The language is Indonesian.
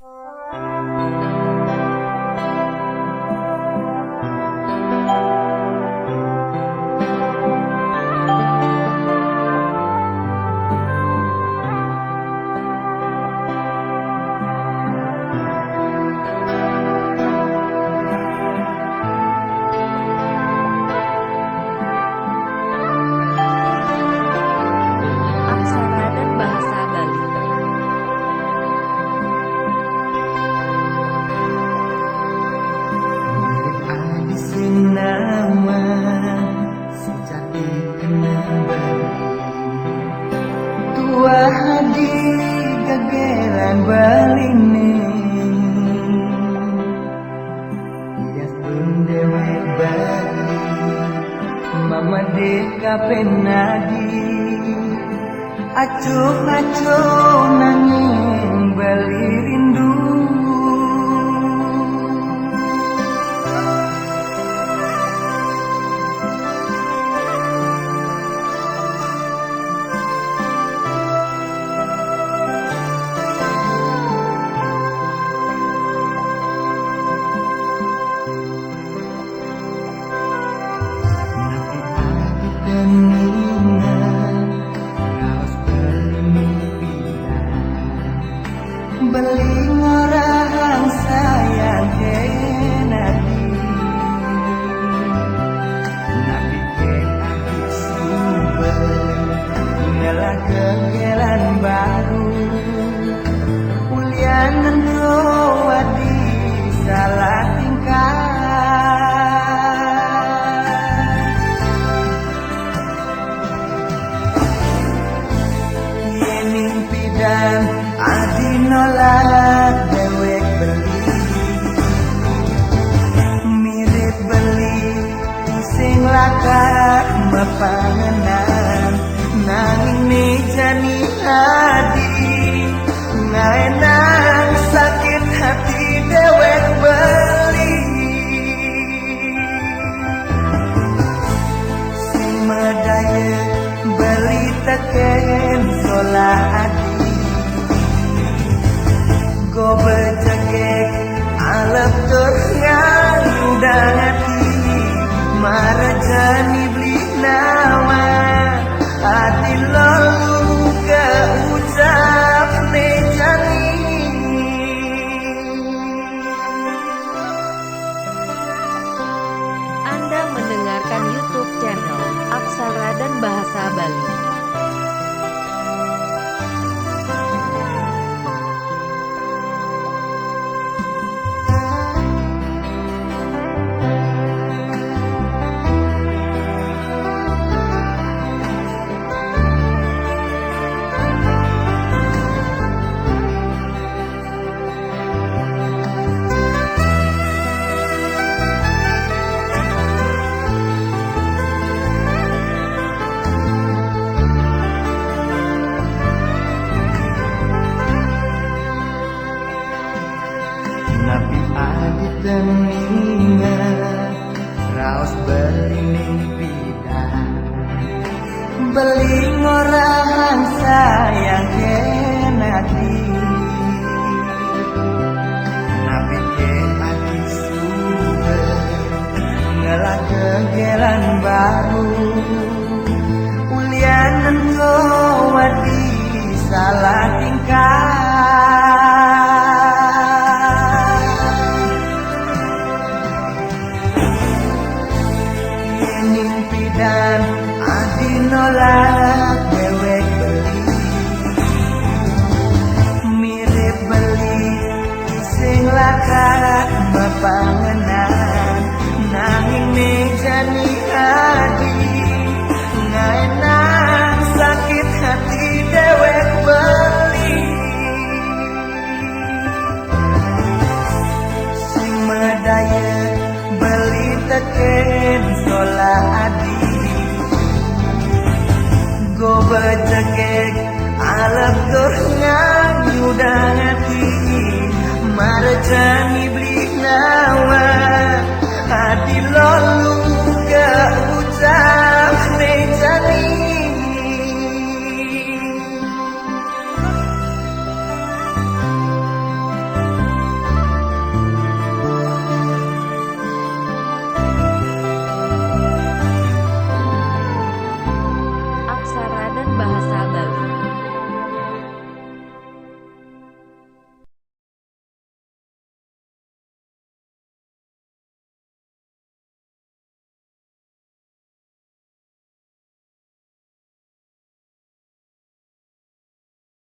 Aksara dan bahasa Bali. Adi sinama sejak dikenal tua hadi gagelan baline ya pendewe Bali mama deka penadi acuh nanging Bali rindu. Beli ngorang sayang kenadi nabi kenadi sumber ngelah kegelan baru ulianan wadi salah tingkah mimpi dan adi nolak dewek beli mirip beli sing lakat mapangenan nanging nejani adi ngaenang sakit hati dewek beli sing medaya beli teken solah adi go becegek alep terang udang hati marajani beli nawa hati lalu ke ucap nejani. Anda mendengarkan YouTube channel Aksara dan Bahasa Bali. Nabi adi teninga raos beli mimpi beli ngorang sayang kenati nabi ke adi sumber ngelah kegelan baru ulianan wadi salah tingkah dan adi nolak dewek beli mirip beli sing lakat mapangenan nanging nejani adi ngaenang sakit hati dewek beli sing medaya beli teken solah adi go becegek alep gorngang udang hati marajani beli nawa hati lalu ke ucap nejani. bahasa